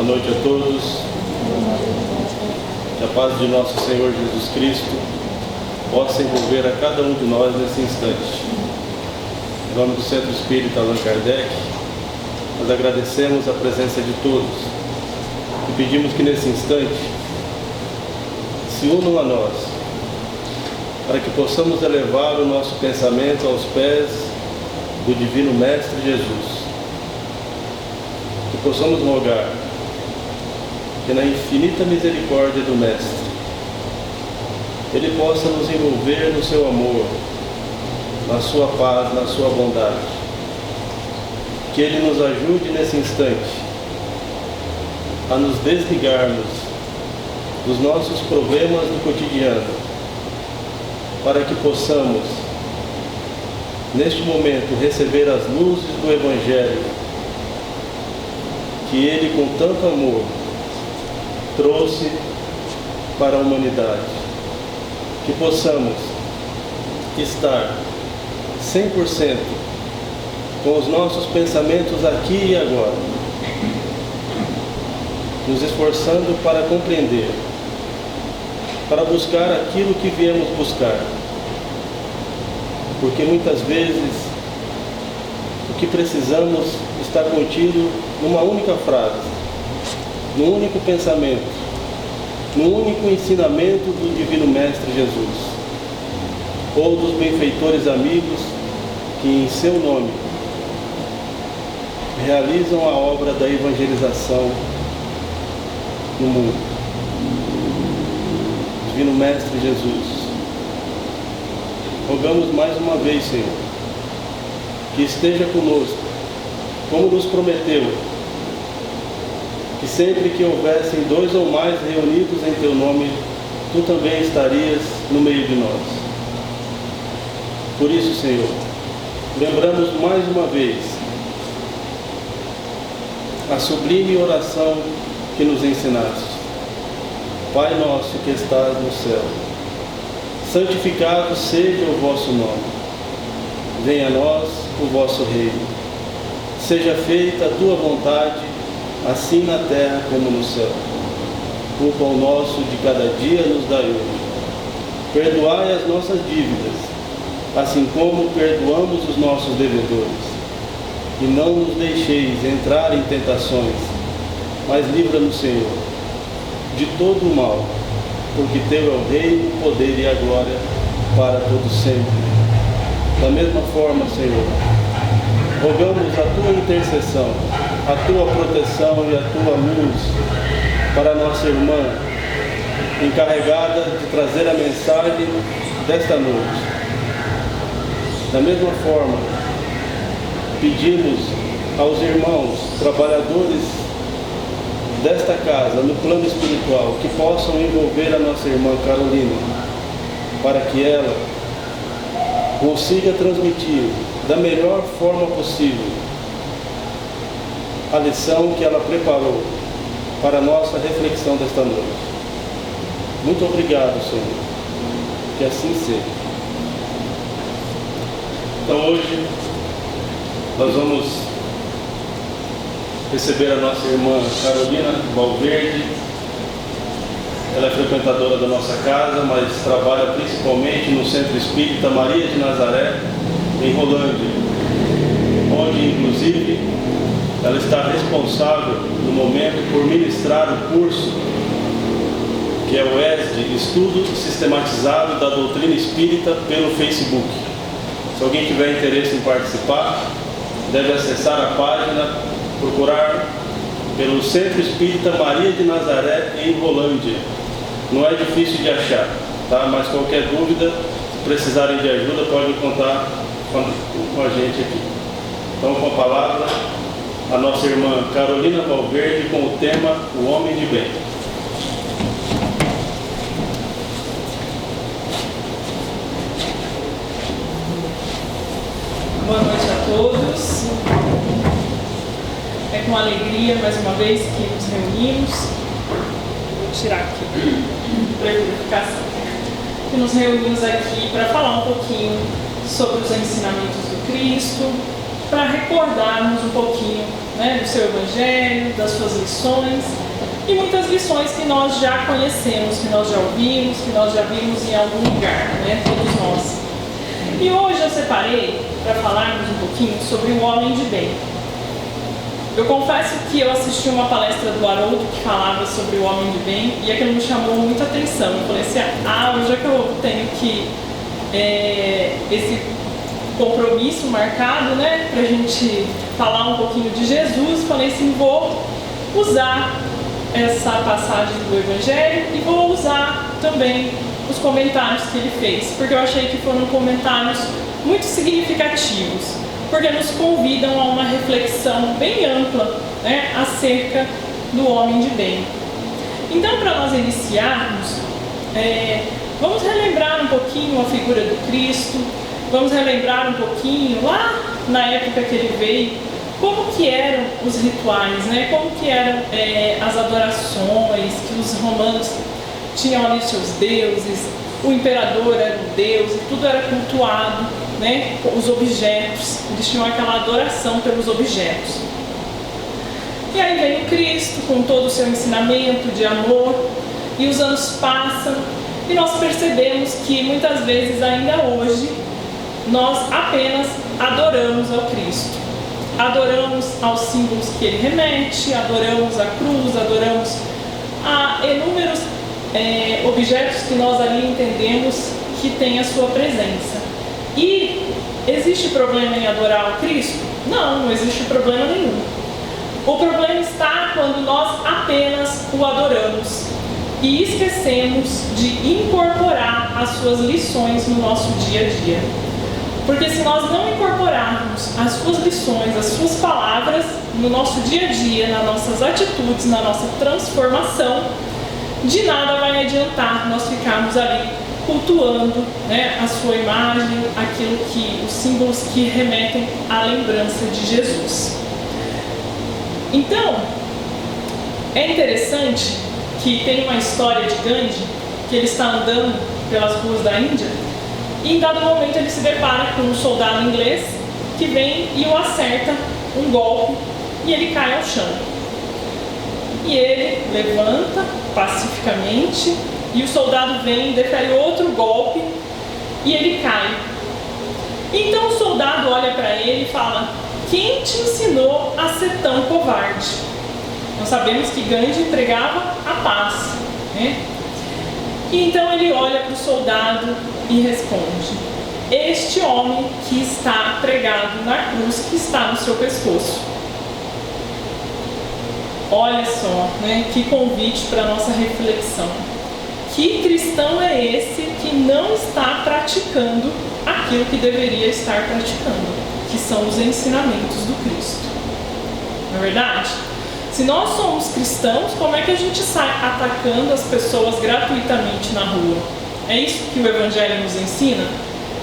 noite a todos. Que a paz de nosso Senhor Jesus Cristo possa envolver a cada um de nós nesse instante. Em nome do Centro Espírita Allan Kardec, nós agradecemos a presença de todos e pedimos que nesse instante se unam a nós, para que possamos elevar o nosso pensamento aos pés do Divino Mestre Jesus. Que possamos rogar que na infinita misericórdia do Mestre Ele possa nos envolver no seu amor, na sua paz, na sua bondade. Que Ele nos ajude nesse instante a nos desligarmos dos nossos problemas do cotidiano, para que possamos, neste momento, receber as luzes do Evangelho que Ele, com tanto amor, trouxe para a humanidade. Que possamos estar 100% com os nossos pensamentos aqui e agora, nos esforçando para compreender, para buscar aquilo que viemos buscar. Porque muitas vezes o que precisamos está contido numa única frase, num único pensamento, num único ensinamento do Divino Mestre Jesus, ou dos benfeitores amigos que em seu nome realizam a obra da evangelização no mundo. Divino Mestre Jesus, rogamos mais uma vez, Senhor, que esteja conosco, como nos prometeu, que sempre que houvessem 2 ou mais reunidos em Teu nome, Tu também estarias no meio de nós. Por isso, Senhor, lembramos mais uma vez a sublime oração que nos ensinaste. Pai nosso que estás no céu, santificado seja o vosso nome. Venha a nós o vosso reino. Seja feita a tua vontade, assim na terra como no céu. O pão nosso de cada dia nos dai hoje. Perdoai as nossas dívidas, assim como perdoamos os nossos devedores. E não nos deixeis entrar em tentações, mas livra-nos, Senhor, de todo o mal, porque Teu é o reino, o poder e a glória para todos sempre. Da mesma forma, Senhor, rogamos a Tua intercessão, a Tua proteção e a Tua luz para a nossa irmã, encarregada de trazer a mensagem desta noite. Da mesma forma, pedimos aos irmãos, trabalhadores desta casa, no plano espiritual, que possam envolver a nossa irmã Carolina, para que ela consiga transmitir da melhor forma possível a lição que ela preparou para a nossa reflexão desta noite. Muito obrigado, Senhor. Que assim seja. Então hoje nós vamos receber a nossa irmã Carolina Valverde. Ela é frequentadora da nossa casa, mas trabalha principalmente no Centro Espírita Maria de Nazaré, em Rolândia, onde inclusive ela está responsável no momento por ministrar o curso que é o ESD, Estudo Sistematizado da Doutrina Espírita, pelo Facebook. Se alguém tiver interesse em participar, deve acessar a página, procurar pelo Centro Espírita Maria de Nazaré, em Rolândia. Não é difícil de achar, tá? Mas qualquer dúvida, se precisarem de ajuda, podem contar com a gente aqui. Então, com a palavra, a nossa irmã Carolina Valverde, com o tema O Homem de Bem. Boa noite a todos. É com alegria, mais uma vez, que nos reunimos. Vou tirar aqui para verificação. Que nos reunimos aqui para falar um pouquinho sobre os ensinamentos do Cristo, para recordarmos um pouquinho né, do seu evangelho, das suas lições, e muitas lições que nós já conhecemos, que nós já ouvimos, que nós já vimos em algum lugar, né, todos nós. E hoje eu separei para falarmos um pouquinho sobre o homem de bem. Eu confesso que eu assisti uma palestra do Haroldo que falava sobre o homem de bem e aquilo me chamou muita atenção. Eu falei assim, já que eu tenho esse compromisso marcado, né, pra gente falar um pouquinho de Jesus, falei assim, vou usar essa passagem do Evangelho e vou usar também os comentários que ele fez, porque eu achei que foram comentários muito significativos, porque nos convidam a uma reflexão bem ampla, né, acerca do homem de bem. Então, para nós iniciarmos, vamos relembrar um pouquinho a figura do Cristo, vamos relembrar um pouquinho lá na época que ele veio, como que eram os rituais, né? Como que eram as adorações, que os romanos tinham ali seus deuses, o imperador era um deus, e tudo era cultuado, né? Os objetos, eles tinham aquela adoração pelos objetos. E aí vem o Cristo com todo o seu ensinamento de amor, e os anos passam, e nós percebemos que muitas vezes ainda hoje nós apenas adoramos ao Cristo. Adoramos aos símbolos que ele remete, adoramos a cruz, adoramos a inúmeros objetos que nós ali entendemos que tem a sua presença. E existe problema em adorar o Cristo? Não, não existe problema nenhum. O problema está quando nós apenas o adoramos e esquecemos de incorporar as suas lições no nosso dia a dia. Porque se nós não incorporarmos as suas lições, as suas palavras no nosso dia a dia, nas nossas atitudes, na nossa transformação, de nada vai adiantar nós ficarmos ali cultuando, né, a sua imagem, os símbolos que remetem à lembrança de Jesus. Então, é interessante que tem uma história de Gandhi, que ele está andando pelas ruas da Índia, e em dado momento ele se depara com um soldado inglês que vem e o acerta um golpe e ele cai ao chão. E ele levanta pacificamente e o soldado vem e defere outro golpe e ele cai. Então o soldado olha para ele e fala: quem te ensinou a ser tão covarde? Nós sabemos que Gandhi pregava a paz, né? E então ele olha para o soldado e responde: este homem que está pregado na cruz que está no seu pescoço. Olha só, né? Que convite para a nossa reflexão. Que cristão é esse que não está praticando aquilo que deveria estar praticando, que são os ensinamentos do Cristo? Não é verdade? Se nós somos cristãos, como é que a gente sai atacando as pessoas gratuitamente na rua? É isso que o Evangelho nos ensina?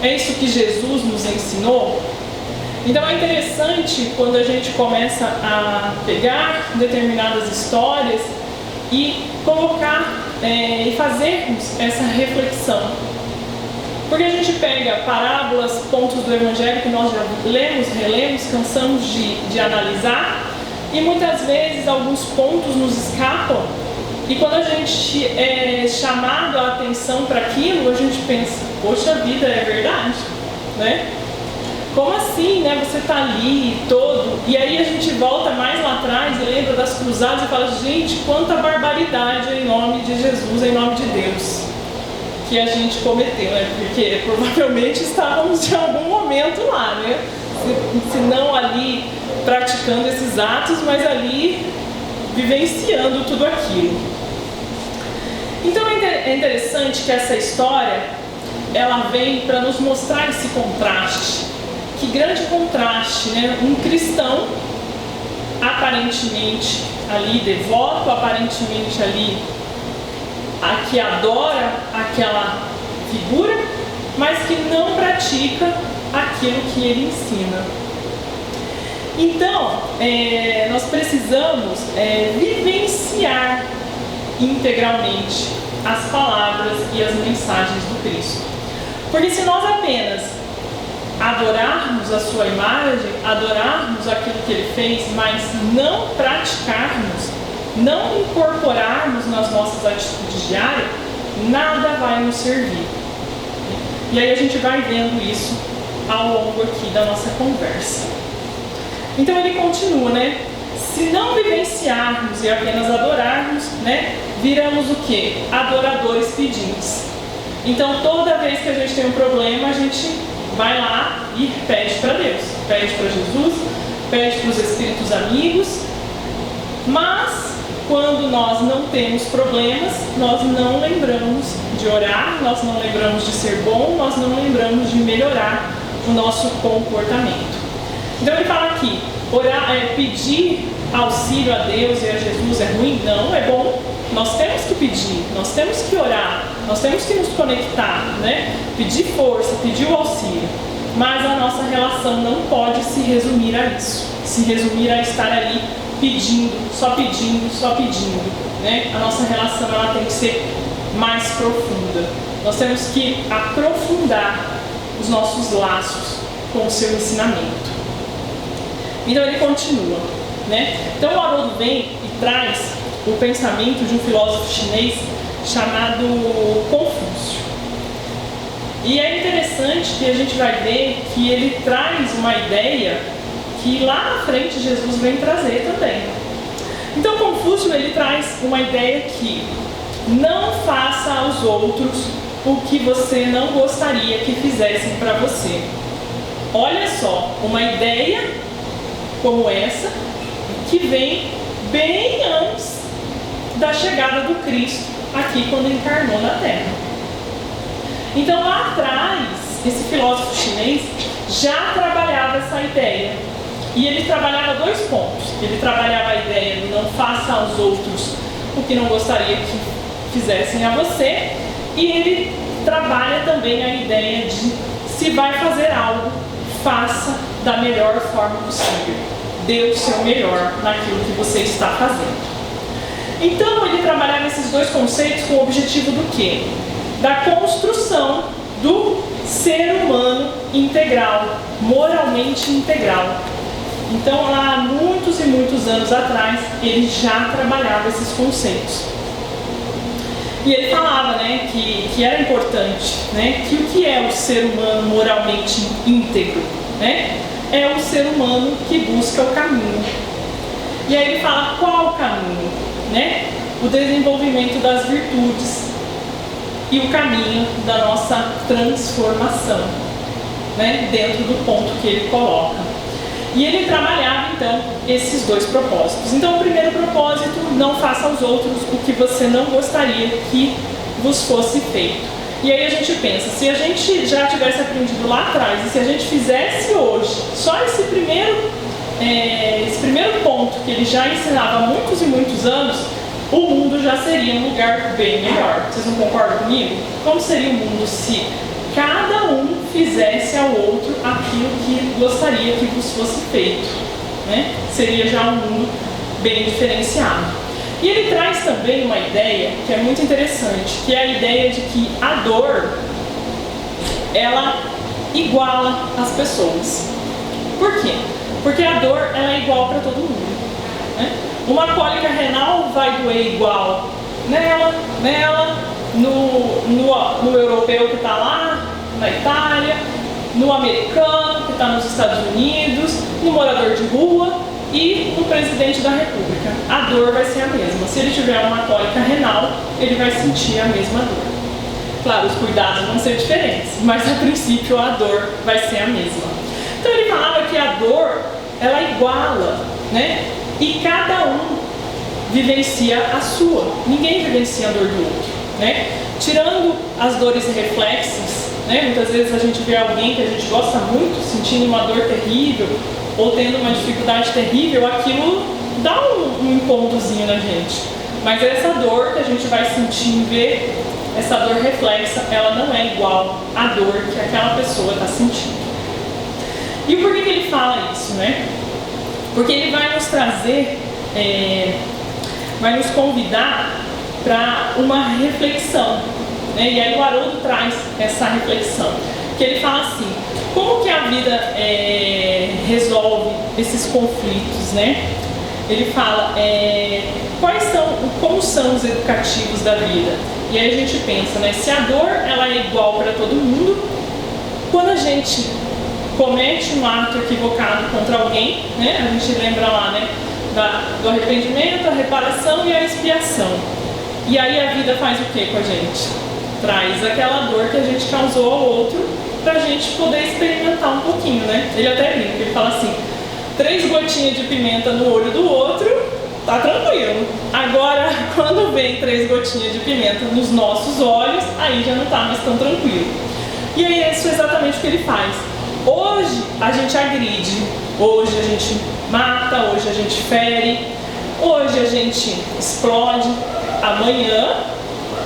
É isso que Jesus nos ensinou? Então é interessante quando a gente começa a pegar determinadas histórias e colocar e fazermos essa reflexão. Porque a gente pega parábolas, pontos do Evangelho que nós já lemos, relemos, cansamos de analisar, e muitas vezes alguns pontos nos escapam, e quando a gente é chamado a atenção para aquilo, a gente pensa: poxa vida, é verdade, né? Como assim, né? Você está ali todo, e aí a gente volta mais lá atrás e lembra das cruzadas e fala: gente, quanta barbaridade em nome de Jesus, em nome de Deus, que a gente cometeu, né? Porque provavelmente estávamos de algum momento lá, né? Se não ali praticando esses atos, mas ali vivenciando tudo aquilo. Então é interessante que essa história, ela vem para nos mostrar esse contraste. Que grande contraste, né? Um cristão aparentemente ali devoto, aparentemente ali que adora aquela figura, mas que não pratica aquilo que ele ensina. Então, nós precisamos vivenciar integralmente as palavras e as mensagens do Cristo. Porque se nós apenas adorarmos a sua imagem, adorarmos aquilo que ele fez, mas não praticarmos, não incorporarmos nas nossas atitudes diárias, nada vai nos servir. E aí a gente vai vendo isso ao longo aqui da nossa conversa. Então ele continua, né? Se não vivenciarmos e apenas adorarmos, né? Viramos o quê? Adoradores pedintes. Então toda vez que a gente tem um problema, a gente vai lá e pede para Deus, pede para Jesus, pede para os espíritos amigos, mas quando nós não temos problemas, nós não lembramos de orar, nós não lembramos de ser bom, nós não lembramos de melhorar o nosso comportamento. Então ele fala aqui, orar, pedir auxílio a Deus e a Jesus é ruim? Não, é bom. Nós temos que pedir, nós temos que orar, nós temos que nos conectar, né? Pedir força, pedir o auxílio. Mas a nossa relação não pode se resumir a isso, se resumir a estar ali pedindo, só pedindo, só pedindo, né? A nossa relação ela tem que ser mais profunda. Nós temos que aprofundar os nossos laços com o seu ensinamento. Então ele continua, né? Então o Haroldo vem e traz o pensamento de um filósofo chinês chamado Confúcio. E é interessante que a gente vai ver que ele traz uma ideia que lá na frente Jesus vem trazer também. Então Confúcio ele traz uma ideia que não faça aos outros o que você não gostaria que fizessem para você. Olha só, uma ideia como essa que vem bem antes da chegada do Cristo aqui quando encarnou na Terra. Então lá atrás, esse filósofo chinês já trabalhava essa ideia. E ele trabalhava dois pontos. Ele trabalhava a ideia de não faça aos outros o que não gostaria que fizessem a você. E ele trabalha também a ideia de se vai fazer algo, faça da melhor forma possível. Dê o seu melhor naquilo que você está fazendo. Então ele trabalhava esses dois conceitos com o objetivo do quê? Da construção do ser humano integral, moralmente integral. Então lá há muitos e muitos anos atrás ele já trabalhava esses conceitos. E ele falava, né, que era importante, né, que o que é o ser humano moralmente íntegro, né? É o ser humano que busca o caminho. E aí ele fala qual o caminho? Né? O desenvolvimento das virtudes e o caminho da nossa transformação, né? Dentro do ponto que ele coloca. E ele trabalhava então esses dois propósitos. Então o primeiro propósito, não faça aos outros o que você não gostaria que vos fosse feito. E aí a gente pensa, se a gente já tivesse aprendido lá atrás e se a gente fizesse hoje só esse primeiro ponto que ele já ensinava há muitos e muitos anos, o mundo já seria um lugar bem melhor. Vocês não concordam comigo? Como seria o mundo se cada um fizesse ao outro aquilo que gostaria que vos fosse feito, né? Seria já um mundo bem diferenciado. E ele traz também uma ideia que é muito interessante, que é a ideia de que a dor, ela iguala as pessoas. Por quê? Porque a dor ela é igual para todo mundo, né? Uma cólica renal vai doer igual nela, no europeu que está lá na Itália, no americano que está nos Estados Unidos, no morador de rua e no presidente da República. A dor vai ser a mesma. Se ele tiver uma cólica renal, ele vai sentir a mesma dor. Claro, os cuidados vão ser diferentes, mas a princípio a dor vai ser a mesma. Então ele falava que a dor, ela iguala, né? E cada um vivencia a sua. Ninguém vivencia a dor do outro, né? Tirando as dores reflexas, né? Muitas vezes a gente vê alguém que a gente gosta muito sentindo uma dor terrível ou tendo uma dificuldade terrível, aquilo dá um incômodozinho na gente. Mas essa dor que a gente vai sentir e ver, essa dor reflexa, ela não é igual à dor que aquela pessoa está sentindo. E por que ele fala isso, né? Porque ele vai nos trazer, vai nos convidar para uma reflexão, né? E aí o Haroldo traz essa reflexão, que ele fala assim: como que a vida resolve esses conflitos, né? Ele fala como são os educativos da vida. E aí a gente pensa, né? Se a dor ela é igual para todo mundo, quando a gente comete um ato equivocado contra alguém, né? A gente lembra lá, né? Do arrependimento, a reparação e a expiação. E aí a vida faz o que com a gente? Traz aquela dor que a gente causou ao outro para a gente poder experimentar um pouquinho, né? Ele até brinca, ele fala assim, 3 gotinhas de pimenta no olho do outro, tá tranquilo. Agora, quando vem 3 gotinhas de pimenta nos nossos olhos, aí já não tá mais tão tranquilo. E aí isso é exatamente o que ele faz. Hoje a gente agride, hoje a gente mata, hoje a gente fere, hoje a gente explode, amanhã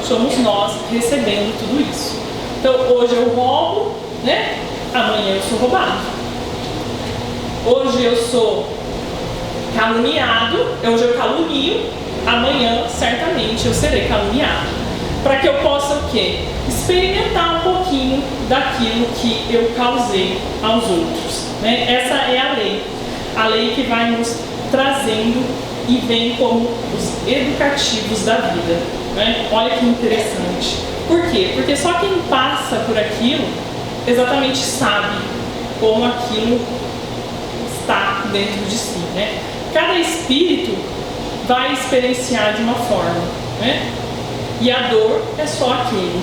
somos nós recebendo tudo isso. Então hoje eu roubo, né? Amanhã eu sou roubado. Hoje eu sou caluniado, hoje eu calunio, amanhã certamente eu serei caluniado. Para que eu possa o quê? Experimentar um pouquinho daquilo que eu causei aos outros, né? Essa é a lei que vai nos trazendo e vem como os educativos da vida, né? Olha que interessante. Por quê? Porque só quem passa por aquilo exatamente sabe como aquilo está dentro de si, né? Cada espírito vai experienciar de uma forma, né? E a dor é só aquele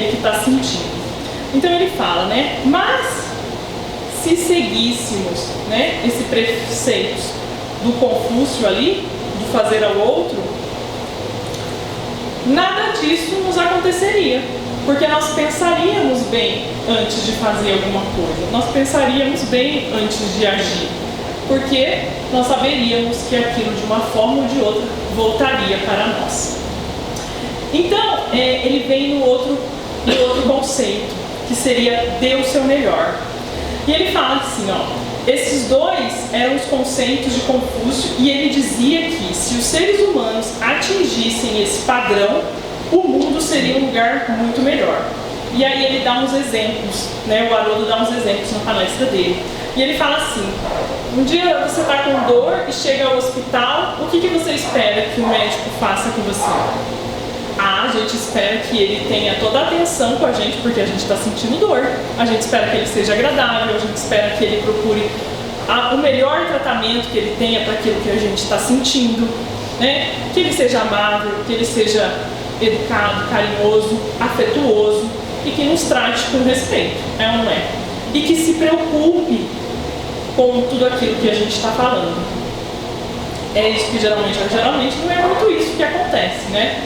que está sentindo. Então ele fala, né? Mas se seguíssemos, né, esse preceito do Confúcio ali, do fazer ao outro, nada disso nos aconteceria, porque nós pensaríamos bem antes de fazer alguma coisa, nós pensaríamos bem antes de agir, porque nós saberíamos que aquilo de uma forma ou de outra voltaria para nós. Então, ele vem no outro conceito, que seria dê o seu melhor. E ele fala assim, ó, esses dois eram os conceitos de Confúcio, e ele dizia que se os seres humanos atingissem esse padrão, o mundo seria um lugar muito melhor. E aí ele dá uns exemplos, né? O Haroldo dá uns exemplos na palestra dele. E ele fala assim, um dia você está com dor e chega ao hospital, o que você espera que o médico faça com você? A gente espera que ele tenha toda a atenção com a gente, porque a gente está sentindo dor. A gente espera que ele seja agradável, a gente espera que ele procure o melhor tratamento que ele tenha para aquilo que a gente está sentindo, né? Que ele seja amável, que ele seja educado, carinhoso, afetuoso e que nos trate com respeito, é ou não é? E que se preocupe com tudo aquilo que a gente está falando. É isso que geralmente não é muito isso que acontece, né?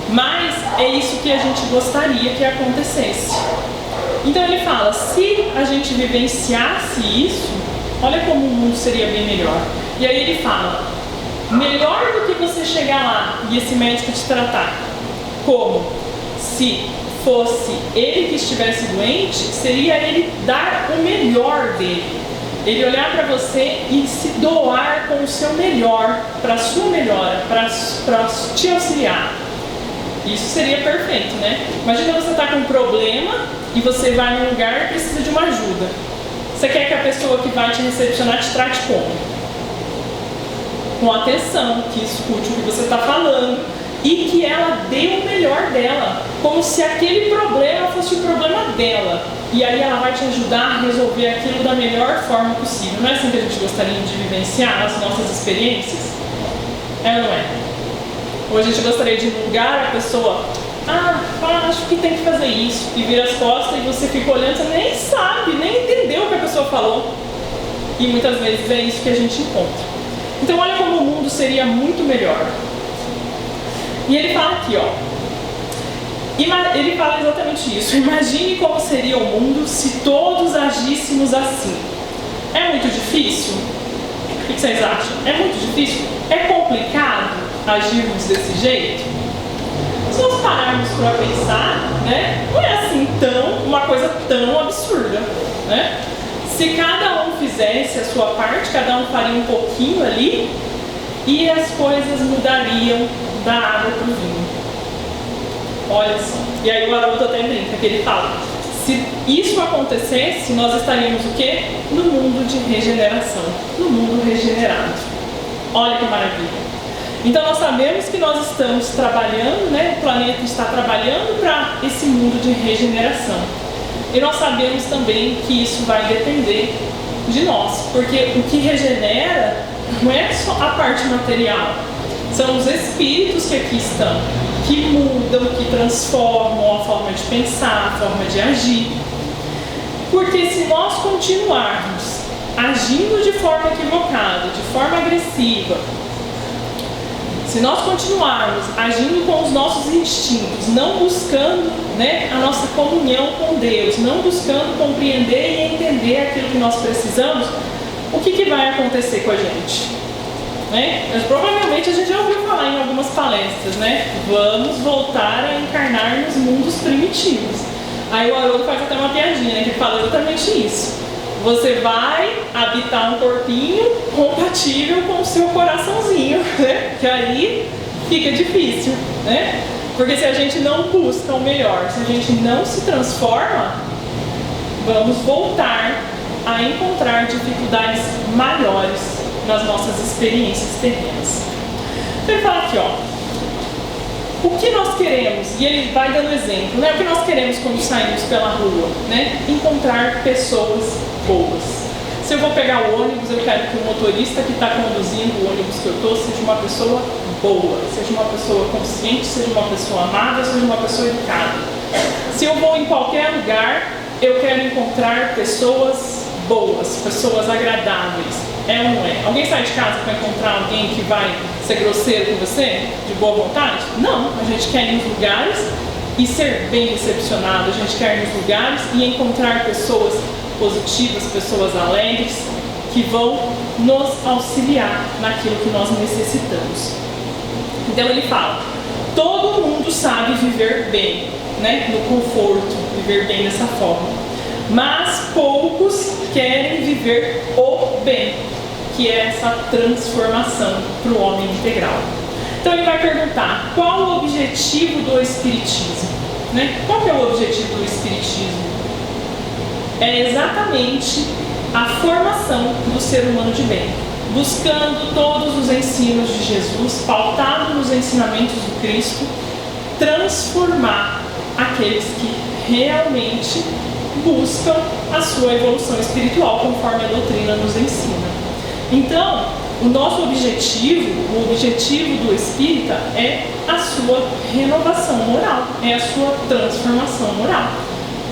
Mas é isso que a gente gostaria que acontecesse. Então ele fala, se a gente vivenciasse isso, olha como o mundo seria bem melhor. E aí ele fala, melhor do que você chegar lá e esse médico te tratar, como se fosse ele que estivesse doente, seria ele dar o melhor dele. Ele olhar para você e se doar com o seu melhor, para a sua melhora, para te auxiliar. Isso seria perfeito, né? Imagina você estar com um problema e você vai num lugar e precisa de uma ajuda. Você quer que a pessoa que vai te recepcionar te trate como? Com atenção, que escute o que você está falando e que ela dê o melhor dela, como se aquele problema fosse o problema dela. E aí ela vai te ajudar a resolver aquilo da melhor forma possível. Não é assim que a gente gostaria de vivenciar as nossas experiências? É ou não é? Ou a gente gostaria de lugar a pessoa, acho que tem que fazer isso, e vira as costas e você fica olhando, você nem sabe, nem entendeu o que a pessoa falou. E muitas vezes é isso que a gente encontra. Então olha como o mundo seria muito melhor. E ele fala aqui, ó, ele fala exatamente isso. Imagine como seria o mundo se todos agíssemos assim. É muito difícil? O que vocês acham? É muito difícil? É complicado agirmos desse jeito? Se nós pararmos para pensar, né, não é assim uma coisa tão absurda, né? Se cada um fizesse a sua parte, cada um faria um pouquinho ali, e as coisas mudariam da água para o vinho. Olha só. E aí o Haroldo até brinca, que ele fala, Se isso acontecesse, nós estaríamos o quê? No mundo de regeneração, no mundo regenerado. Olha que maravilha! Então nós sabemos que nós estamos trabalhando, né? O planeta está trabalhando para esse mundo de regeneração. E nós sabemos também que isso vai depender de nós, porque o que regenera não é só a parte material, são os espíritos que aqui estão, que mudam, que transformam a forma de pensar, a forma de agir. Porque se nós continuarmos agindo de forma equivocada, de forma agressiva, se nós continuarmos agindo com os nossos instintos, não buscando, né, a nossa comunhão com Deus, não buscando compreender e entender aquilo que nós precisamos, o que vai acontecer com a gente? Né? Mas, provavelmente a gente já ouviu falar em algumas palestras, né? Vamos voltar a encarnar nos mundos primitivos. Aí o Haroldo faz até uma piadinha, né, que fala exatamente isso. Você vai habitar um corpinho compatível com o seu coraçãozinho, né? Que aí fica difícil, né? Porque se a gente não busca o melhor, se a gente não se transforma, vamos voltar a encontrar dificuldades maiores nas nossas experiências terrenas. Então ele fala aqui, ó. O que nós queremos, e ele vai dando exemplo, né? O que nós queremos quando saímos pela rua, né? Encontrar pessoas boas. Se eu vou pegar o ônibus, eu quero que o motorista que está conduzindo o ônibus que eu estou seja uma pessoa boa, seja uma pessoa consciente, seja uma pessoa amada, seja uma pessoa educada. Se eu vou em qualquer lugar, eu quero encontrar pessoas boas, pessoas agradáveis. É ou não é? Alguém sai de casa para encontrar alguém que vai ser grosseiro com você, de boa vontade? Não, a gente quer ir nos lugares e ser bem recepcionado, a gente quer ir nos lugares e encontrar pessoas positivas, pessoas alegres, que vão nos auxiliar naquilo que nós necessitamos. Então ele fala, todo mundo sabe viver bem, né? No conforto, viver bem dessa forma, mas poucos querem viver o bem, que é essa transformação para o homem integral. Então ele vai perguntar, qual o objetivo do Espiritismo? Né? Qual que é o objetivo do Espiritismo? É exatamente a formação do ser humano de bem, buscando todos os ensinos de Jesus, pautado nos ensinamentos do Cristo, transformar aqueles que realmente buscam a sua evolução espiritual, conforme a doutrina nos ensina. Então, o nosso objetivo, o objetivo do espírita é a sua renovação moral, é a sua transformação moral,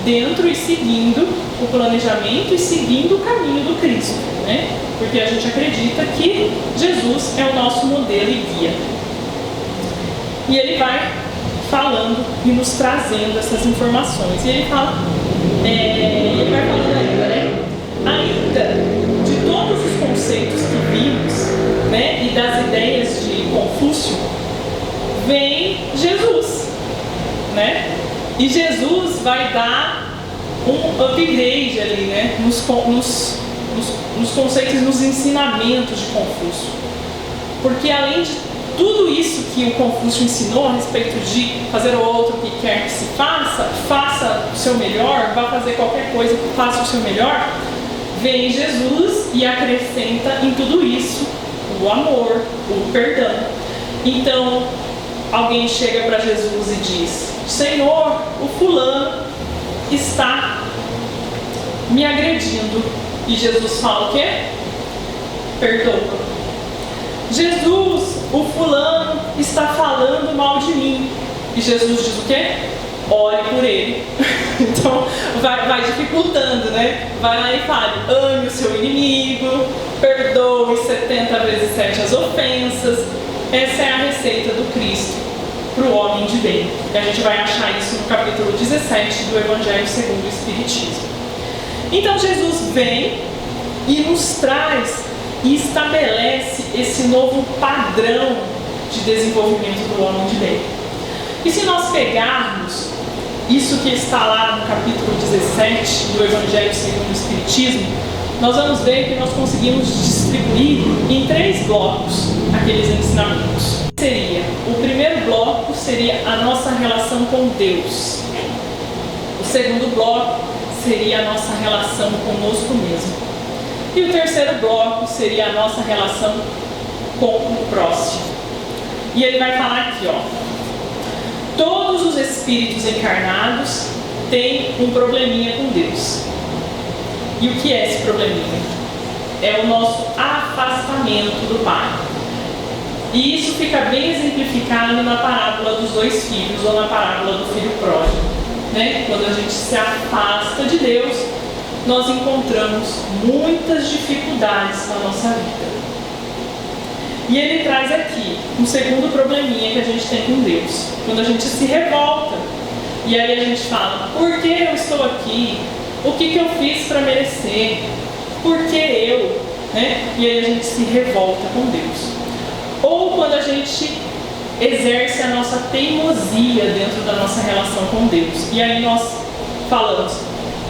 dentro e seguindo o planejamento e seguindo o caminho do Cristo, né? Porque a gente acredita que Jesus é o nosso modelo e guia. E ele vai falando e nos trazendo essas informações. E ele fala, ele vai falando ainda, né? Ainda de todos os conceitos que vimos, né, e das ideias de Confúcio, vem Jesus, né? E Jesus vai dar um upgrade ali, né, nos conceitos, nos ensinamentos de Confúcio. Porque além de tudo isso que o Confúcio ensinou a respeito de fazer o outro que quer que se faça, faça o seu melhor, vá fazer qualquer coisa, faça o seu melhor, vem Jesus e acrescenta em tudo isso o amor, o perdão. Então, alguém chega para Jesus e diz, Senhor, o fulano está me agredindo. E Jesus fala o quê? Perdoa. Jesus, o fulano está falando mal de mim. E Jesus diz o quê? Ore por ele. Então, vai dificultando, né? Vai lá e fale, ame o seu inimigo, perdoe 70 vezes 7 as ofensas. Essa é a receita do Cristo para o homem de bem. E a gente vai achar isso no capítulo 17 do Evangelho segundo o Espiritismo. Então Jesus vem e nos traz e estabelece esse novo padrão de desenvolvimento do homem de bem. E se nós pegarmos isso que está lá no capítulo 17 do Evangelho segundo o Espiritismo, nós vamos ver que nós conseguimos distribuir em 3 blocos aqueles ensinamentos. O primeiro bloco seria a nossa relação com Deus. O segundo bloco seria a nossa relação conosco mesmo. E o terceiro bloco seria a nossa relação com o próximo. E ele vai falar aqui, ó. Todos os espíritos encarnados têm um probleminha com Deus. E o que é esse probleminha? É o nosso afastamento do Pai. E isso fica bem exemplificado na parábola dos 2 filhos, ou na parábola do filho pródigo, né? Quando a gente se afasta de Deus, nós encontramos muitas dificuldades na nossa vida. E ele traz aqui um segundo probleminha que a gente tem com Deus. Quando a gente se revolta, e aí a gente fala, por que eu estou aqui? O que eu fiz para merecer? Por que eu? Né? E aí a gente se revolta com Deus. Ou quando a gente exerce a nossa teimosia dentro da nossa relação com Deus. E aí nós falamos,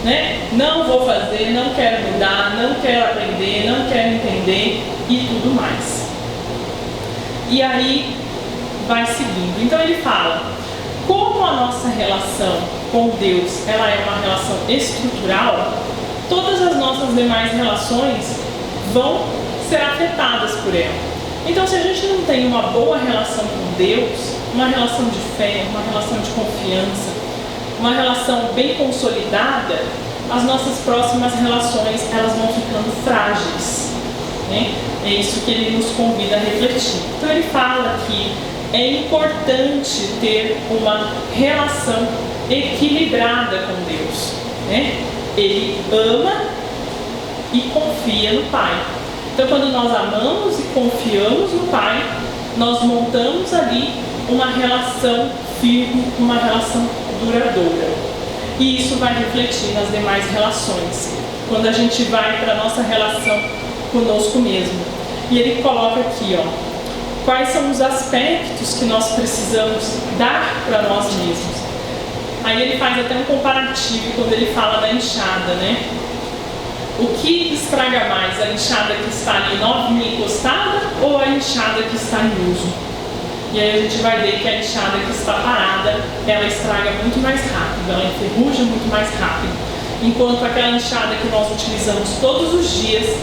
né? Não vou fazer, não quero mudar, não quero aprender, não quero entender e tudo mais. E aí vai seguindo. Então ele fala, como a nossa relação com Deus ela é uma relação estrutural, todas as nossas demais relações vão ser afetadas por ela. Então, se a gente não tem uma boa relação com Deus, uma relação de fé, uma relação de confiança, uma relação bem consolidada, as nossas próximas relações elas vão ficando frágeis, né? É isso que ele nos convida a refletir. Então, ele fala que é importante ter uma relação equilibrada com Deus, né? Ele ama e confia no Pai. Então, quando nós amamos e confiamos no Pai, nós montamos ali uma relação firme, uma relação duradoura. E isso vai refletir nas demais relações. Quando a gente vai para a nossa relação conosco mesmo. E ele coloca aqui, ó, quais são os aspectos que nós precisamos dar para nós mesmos. Aí ele faz até um comparativo quando ele fala da enxada, né? O que estraga mais, a enxada que está ali novinha encostada ou a enxada que está em uso? E aí a gente vai ver que a enxada que está parada, ela estraga muito mais rápido, ela enferruja muito mais rápido. Enquanto aquela enxada que nós utilizamos todos os dias,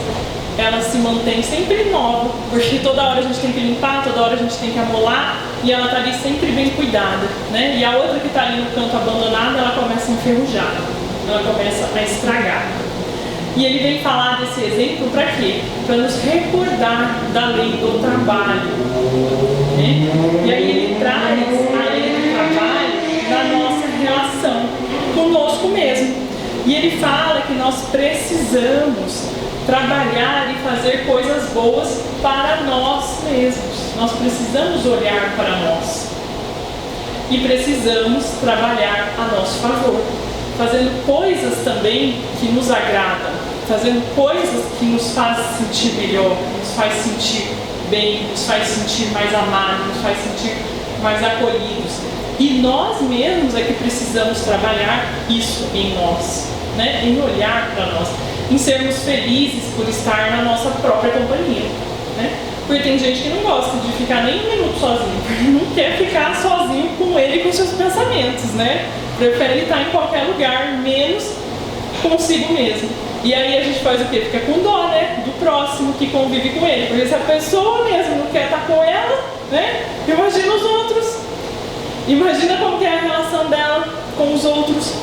ela se mantém sempre nova, porque toda hora a gente tem que limpar, toda hora a gente tem que amolar, e ela está ali sempre bem cuidada, né? E a outra que está ali no canto abandonada, ela começa a enferrujar, ela começa a estragar. E ele vem falar desse exemplo para quê? Para nos recordar da lei do trabalho, né? E aí ele traz a lei do trabalho na nossa relação conosco mesmo. E ele fala que nós precisamos trabalhar e fazer coisas boas para nós mesmos. Nós precisamos olhar para nós. E precisamos trabalhar a nosso favor, fazendo coisas também que nos agradam, fazendo coisas que nos fazem sentir melhor, nos faz sentir bem, nos faz sentir mais amados, nos faz sentir mais acolhidos. E nós mesmos é que precisamos trabalhar isso em nós, né? Em olhar para nós, em sermos felizes por estar na nossa própria companhia, né? Porque tem gente que não gosta de ficar nem um minuto sozinho, porque não quer ficar sozinho com ele e com seus pensamentos, né? Prefere estar em qualquer lugar, menos consigo mesmo. E aí a gente faz o quê? Fica com dó, né? Do próximo que convive com ele. Porque se a pessoa mesmo não quer estar com ela, né? Imagina os outros. Imagina como que é a relação dela com os outros.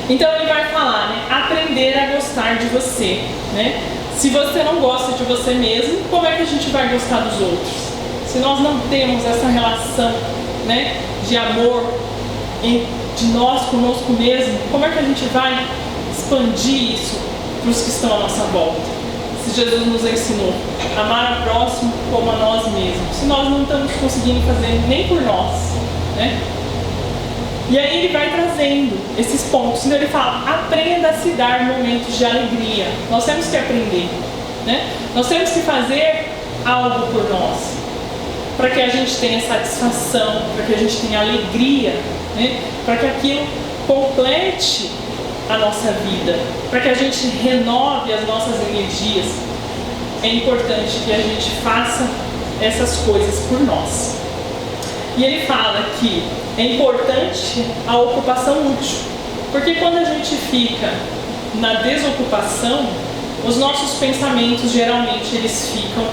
Então ele vai falar, né? Aprender a gostar de você, né? Se você não gosta de você mesmo, como é que a gente vai gostar dos outros? Se nós não temos essa relação, né, de amor de nós conosco mesmo, como é que a gente vai expandir isso para os que estão à nossa volta? Se Jesus nos ensinou a amar o próximo como a nós mesmos, se nós não estamos conseguindo fazer nem por nós, né? E aí ele vai trazendo esses pontos. Então ele fala, aprenda a se dar momentos de alegria. Nós temos que aprender, né? Nós temos que fazer algo por nós, para que a gente tenha satisfação, para que a gente tenha alegria, né? Para que aquilo complete a nossa vida, para que a gente renove as nossas energias. É importante que a gente faça essas coisas por nós. E ele fala que é importante a ocupação útil. Porque quando a gente fica na desocupação, os nossos pensamentos geralmente eles ficam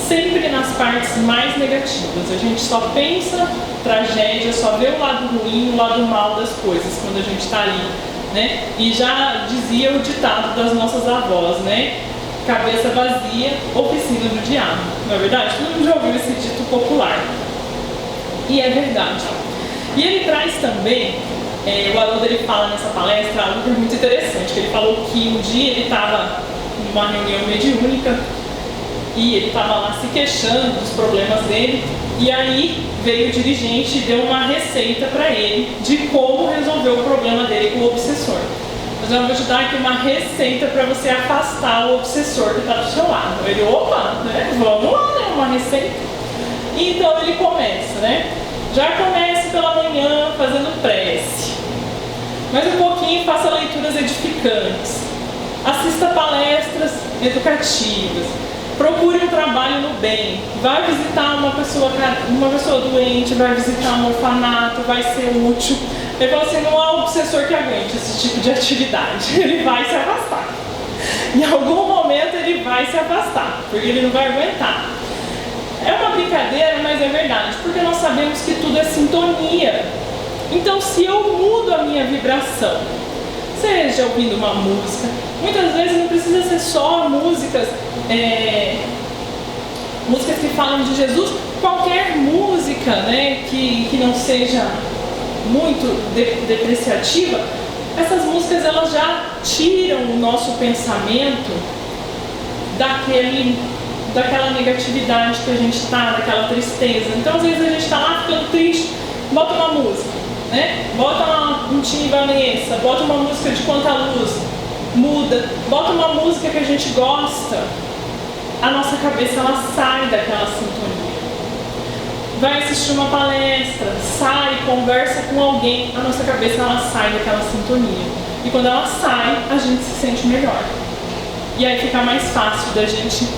sempre nas partes mais negativas. A gente só pensa tragédia, só vê o lado ruim, o lado mal das coisas quando a gente está ali, né? E já dizia o ditado das nossas avós, né? Cabeça vazia, oficina do diabo. Não é verdade? Todo mundo já ouviu esse dito popular. E é verdade. E ele traz também, o Haroldo ele fala nessa palestra algo que é muito interessante, que ele falou que um dia ele estava numa reunião mediúnica e ele estava lá se queixando dos problemas dele, e aí veio o dirigente e deu uma receita para ele de como resolver o problema dele com o obsessor. Mas eu vou te dar aqui uma receita para você afastar o obsessor que está do seu lado. Ele, opa, né? Vamos lá, né? Uma receita. Então ele começa, né? Já comece pela manhã fazendo prece. Mais um pouquinho faça leituras edificantes. Assista palestras educativas. Procure um trabalho no bem. Vai visitar uma pessoa doente, vai visitar um orfanato, vai ser útil. Ele falou assim, não há obsessor que aguente esse tipo de atividade. Ele vai se afastar. Em algum momento ele vai se afastar, porque ele não vai aguentar. É uma brincadeira, mas é verdade, porque nós sabemos que tudo é sintonia. Então, se eu mudo a minha vibração, seja ouvindo uma música, muitas vezes não precisa ser só músicas que falam de Jesus, qualquer música, né, que não seja muito depreciativa, essas músicas elas já tiram o nosso pensamento daquela negatividade que a gente está, daquela tristeza. Então, às vezes a gente está lá ficando triste, bota uma música, né? Bota um Tim Vanessa, bota uma música de Quanta Luz, muda, bota uma música que a gente gosta, a nossa cabeça ela sai daquela sintonia. Vai assistir uma palestra, sai, conversa com alguém, a nossa cabeça ela sai daquela sintonia. E quando ela sai, a gente se sente melhor. E aí fica mais fácil da gente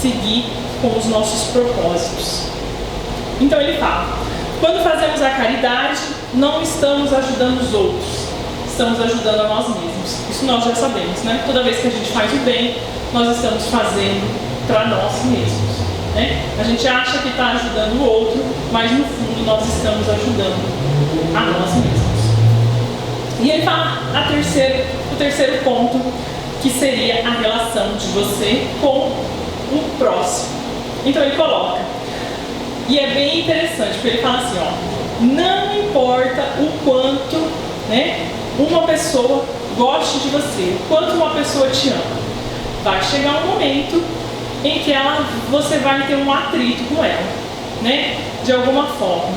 seguir com os nossos propósitos. Então ele fala, quando fazemos a caridade, não estamos ajudando os outros, estamos ajudando a nós mesmos. Isso nós já sabemos, né? Toda vez que a gente faz o bem, nós estamos fazendo para nós mesmos. Né? A gente acha que está ajudando o outro, mas no fundo nós estamos ajudando a nós mesmos. E ele fala o terceiro ponto, que seria a relação de você com o próximo. Então ele coloca, e é bem interessante, porque ele fala assim, ó, não importa o quanto, né, uma pessoa goste de você, o quanto uma pessoa te ama, vai chegar um momento em que você vai ter um atrito com ela, né? De alguma forma.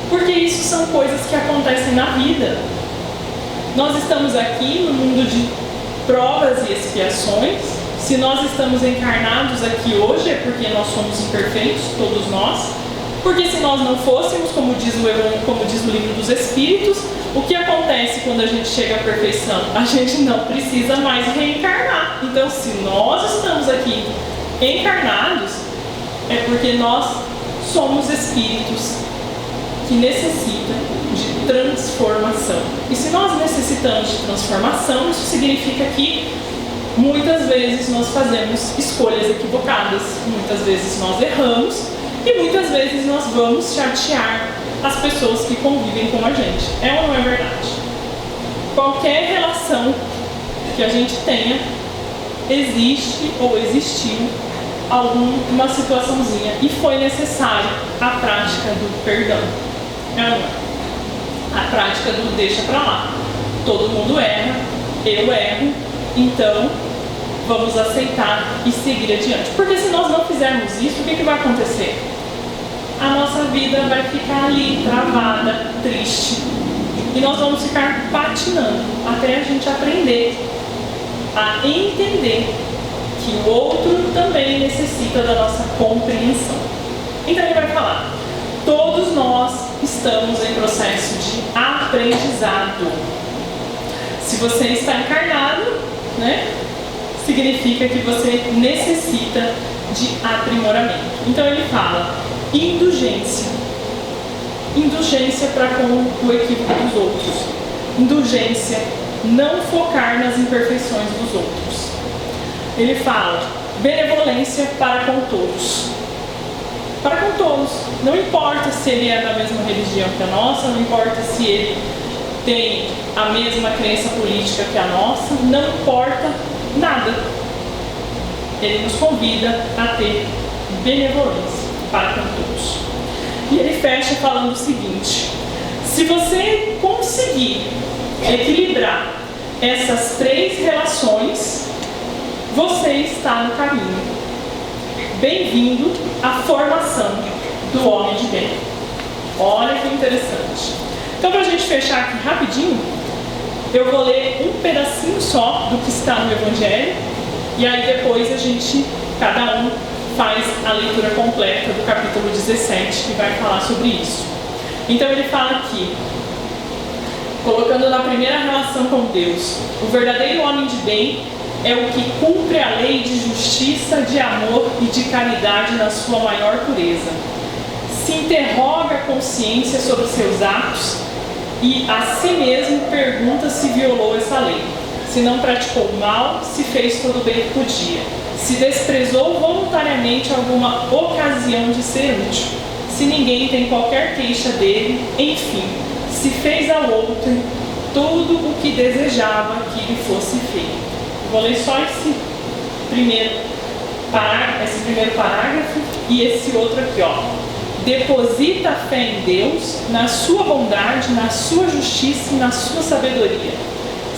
Porque isso são coisas que acontecem na vida. Nós estamos aqui no mundo de provas e expiações. Se nós estamos encarnados aqui hoje é porque nós somos imperfeitos, todos nós. Porque se nós não fôssemos, como diz o livro dos Espíritos, o que acontece quando a gente chega à perfeição? A gente não precisa mais reencarnar. Então, se nós estamos aqui encarnados, é porque nós somos espíritos que necessitam de transformação. E se nós necessitamos de transformação, isso significa que muitas vezes nós fazemos escolhas equivocadas, muitas vezes nós erramos e muitas vezes nós vamos chatear as pessoas que convivem com a gente. É ou não é verdade? Qualquer relação que a gente tenha, existe ou existiu alguma situaçãozinha e foi necessário a prática do perdão. É ou não é? A prática do deixa pra lá. Todo mundo erra, eu erro, então vamos aceitar e seguir adiante. Porque se nós não fizermos isso, o que vai acontecer? A nossa vida vai ficar ali, travada, triste. E nós vamos ficar patinando até a gente aprender a entender que o outro também necessita da nossa compreensão. Então ele vai falar, todos nós estamos em processo de aprendizado. Se você está encarnado, né, significa que você necessita de aprimoramento. Então ele fala, indulgência para com o equívoco dos outros. indulgência, não focar nas imperfeições dos outros. Ele fala benevolência para com todos. Para com todos. Não importa se ele é da mesma religião que a nossa, não importa se ele tem a mesma crença política que a nossa, não importa nada. Ele nos convida a ter benevolência para com todos. E ele fecha falando o seguinte: se você conseguir equilibrar essas 3 relações, você está no caminho. Bem-vindo à formação do homem de bem. Olha que interessante. Então, para a gente fechar aqui rapidinho, eu vou ler um pedacinho só do que está no Evangelho, e aí depois cada um faz a leitura completa do capítulo 17, que vai falar sobre isso. Então ele fala aqui, colocando na primeira relação com Deus: o verdadeiro homem de bem é o que cumpre a lei de justiça, de amor e de caridade na sua maior pureza. Se interroga a consciência sobre seus atos e a si mesmo pergunta se violou essa lei, se não praticou mal, se fez todo o bem que podia, se desprezou voluntariamente alguma ocasião de ser útil, se ninguém tem qualquer queixa dele, enfim, se fez ao outro tudo o que desejava que lhe fosse feito. Vou ler só esse primeiro parágrafo e esse outro aqui, ó. Deposita a fé em Deus, na sua bondade, na sua justiça e na sua sabedoria.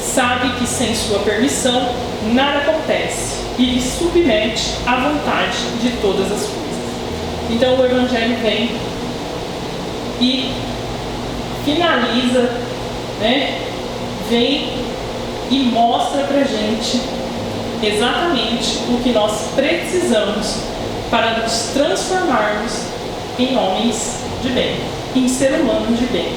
Sabe que sem sua permissão nada acontece e lhe submete à vontade de todas as coisas. Então o Evangelho vem e finaliza, vem e mostra pra gente exatamente o que nós precisamos para nos transformarmos em homens de bem, em ser humanos de bem,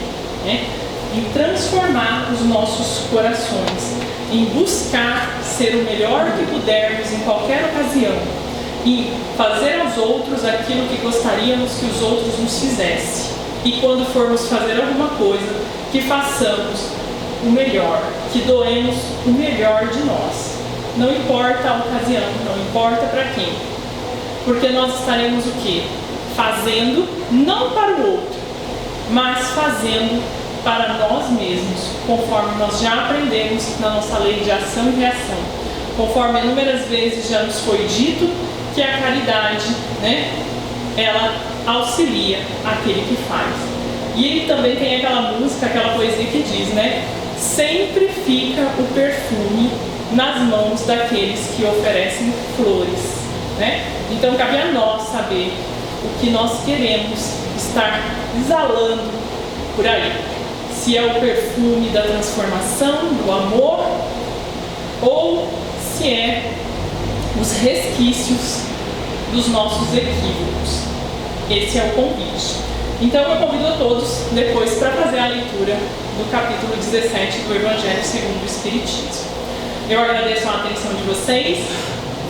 em transformar os nossos corações, em buscar ser o melhor que pudermos em qualquer ocasião, em fazer aos outros aquilo que gostaríamos que os outros nos fizessem. E quando formos fazer alguma coisa, que façamos o melhor, que doemos o melhor de nós. Não importa a ocasião, não importa para quem. Porque nós estaremos o quê? Fazendo não para o outro, mas fazendo para nós mesmos, conforme nós já aprendemos na nossa lei de ação e reação. Conforme inúmeras vezes já nos foi dito que a caridade, ela auxilia aquele que faz. E ele também tem aquela música, aquela poesia que diz, sempre fica o perfume nas mãos daqueles que oferecem flores, Então cabe a nós saber o que nós queremos estar exalando por aí. Se é o perfume da transformação, do amor, ou se é os resquícios dos nossos equívocos. Esse é o convite. Então eu convido a todos depois para fazer a leitura do capítulo 17 do Evangelho segundo o Espiritismo. Eu agradeço a atenção de vocês,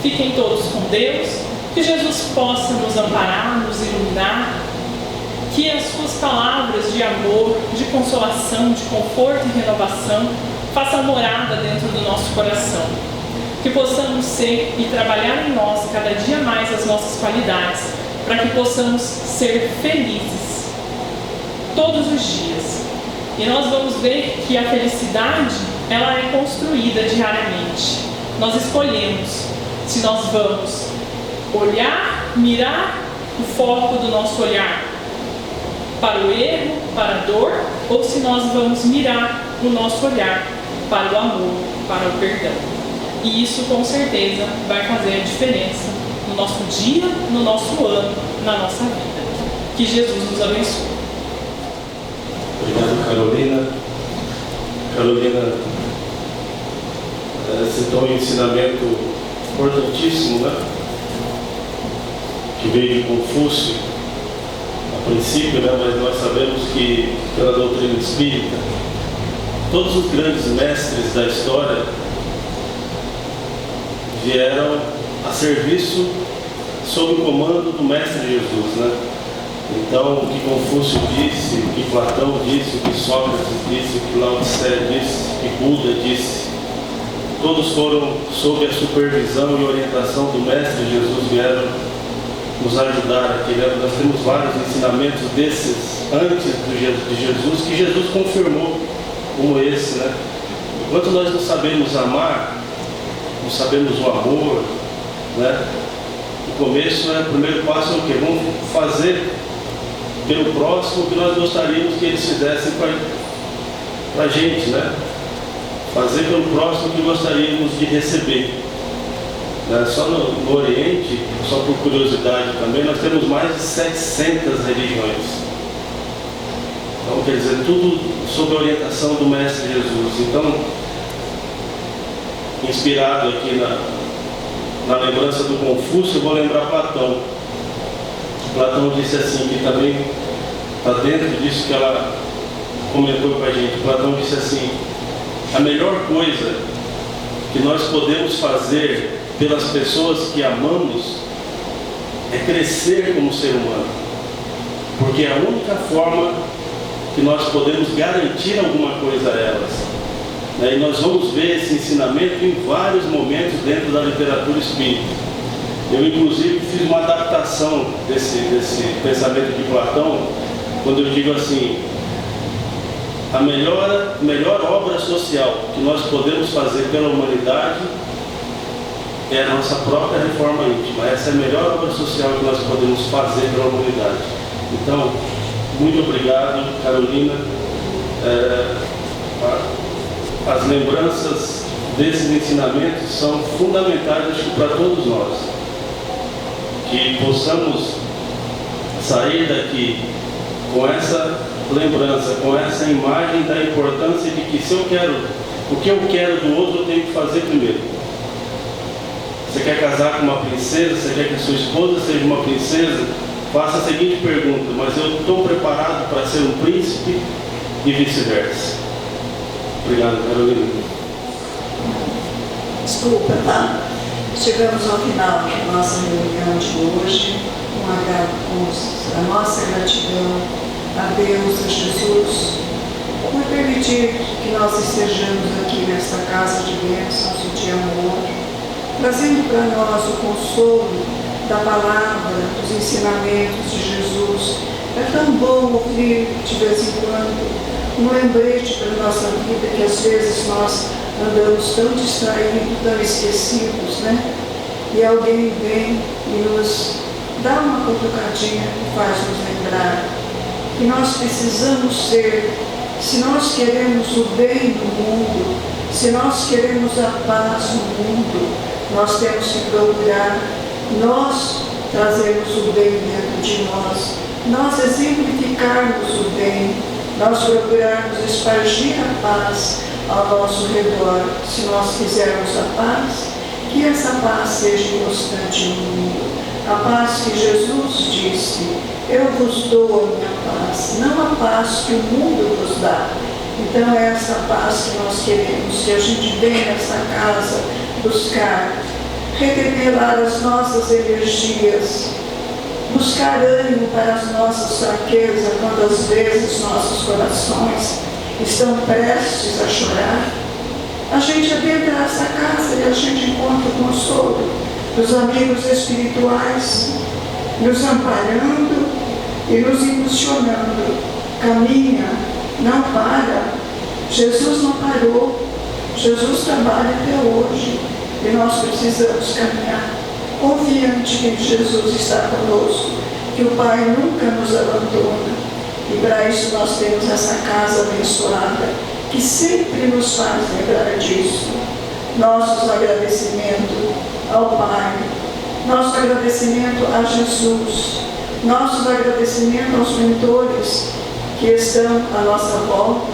fiquem todos com Deus, que Jesus possa nos amparar, nos iluminar, que as suas palavras de amor, de consolação, de conforto e renovação façam morada dentro do nosso coração. Que possamos ser e trabalhar em nós cada dia mais as nossas qualidades, para que possamos ser felizes todos os dias. E nós vamos ver que a felicidade, ela é construída diariamente. Nós escolhemos se nós vamos olhar, mirar o foco do nosso olhar para o erro, para a dor, ou se nós vamos mirar o nosso olhar para o amor, para o perdão. E isso com certeza vai fazer a diferença no nosso dia, no nosso ano, na nossa vida. Que Jesus nos abençoe. Obrigado, Carolina. Carolina citou um ensinamento importantíssimo, que veio de Confúcio, a princípio, mas nós sabemos que pela doutrina espírita, todos os grandes mestres da história vieram a serviço sob o comando do Mestre Jesus, Então, o que Confúcio disse, o que Platão disse, o que Sócrates disse, o que Lao Tse disse, o que Buda disse, todos foram sob a supervisão e orientação do Mestre Jesus, vieram nos ajudar aqui. Nós temos vários ensinamentos desses antes de Jesus, que Jesus confirmou, como esse, né? Enquanto nós não sabemos amar, não sabemos o amor, né? O começo, o primeiro passo é o quê? Vamos fazer pelo próximo o que nós gostaríamos que eles fizessem para a gente, né? Fazer pelo próximo o que gostaríamos de receber. Só no Oriente, só por curiosidade também, nós temos mais de 700 religiões. Então, quer dizer, tudo sob a orientação do Mestre Jesus. Então, inspirado aqui na lembrança do Confúcio, eu vou lembrar Platão. Platão disse assim, que também está dentro disso que ela comentou com a gente. Platão disse assim: a melhor coisa que nós podemos fazer pelas pessoas que amamos é crescer como ser humano, porque é a única forma que nós podemos garantir alguma coisa a elas. E nós vamos ver esse ensinamento em vários momentos dentro da literatura espírita. Eu, inclusive, fiz uma adaptação desse pensamento de Platão, quando eu digo assim: a melhor obra social que nós podemos fazer pela humanidade é a nossa própria reforma íntima. Essa é a melhor obra social que nós podemos fazer pela humanidade. Então, muito obrigado, Carolina. As lembranças desses ensinamentos são fundamentais, acho que para todos nós. Que possamos sair daqui com essa lembrança, com essa imagem da importância de que o que eu quero do outro, eu tenho que fazer primeiro. Você quer casar com uma princesa, você quer que a sua esposa seja uma princesa, faça a seguinte pergunta: mas eu estou preparado para ser um príncipe? E vice-versa. Obrigado, Carolina. Desculpa, tá? Chegamos ao final da nossa reunião de hoje, com a nossa gratidão a Deus, a Jesus, por permitir que nós estejamos aqui nesta casa de bênçãos, de amor, trazendo para nós o consolo da palavra, dos ensinamentos de Jesus. É tão bom ouvir de vez em quando um lembrete para a nossa vida, que às vezes nós andamos tão distraídos, tão esquecidos, né? E alguém vem e nos dá uma cutucadinha e faz nos lembrar que nós precisamos ser, se nós queremos o bem no mundo, se nós queremos a paz no mundo, nós temos que procurar nós trazermos o bem dentro de nós exemplificarmos o bem, nós procurarmos espargir a paz ao nosso redor. Se nós quisermos a paz, que essa paz seja constante no mundo. A paz que Jesus disse: eu vos dou a minha paz, não a paz que o mundo vos dá. Então é essa paz que nós queremos, que a gente vem nessa casa buscar, revelar as nossas energias, buscar ânimo para as nossas fraquezas, quando às vezes nossos corações estão prestes a chorar. A gente adentra essa casa e a gente encontra o consolo dos amigos espirituais, nos amparando e nos impulsionando. Caminha, não para. Jesus não parou. Jesus trabalha até hoje e nós precisamos caminhar confiante que Jesus está conosco, que o Pai nunca nos abandona. E para isso nós temos essa casa abençoada, que sempre nos faz lembrar disso. Nosso agradecimento ao Pai, nosso agradecimento a Jesus, nosso agradecimento aos mentores que estão à nossa volta,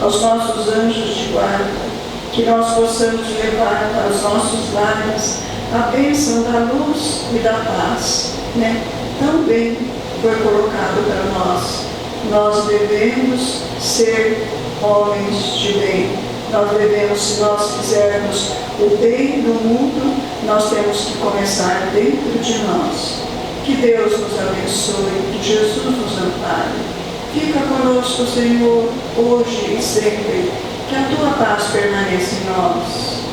aos nossos anjos de guarda, que nós possamos levar para os nossos lares a bênção da luz e da paz, né? Também foi colocado para nós. Nós devemos ser homens de bem. Nós devemos, se nós quisermos o bem do mundo, nós temos que começar dentro de nós. Que Deus nos abençoe, que Jesus nos ampare. Fica conosco, Senhor, hoje e sempre. Que a tua paz permaneça em nós.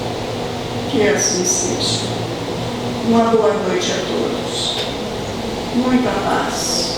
Que assim seja. Uma boa noite a todos. Muita paz.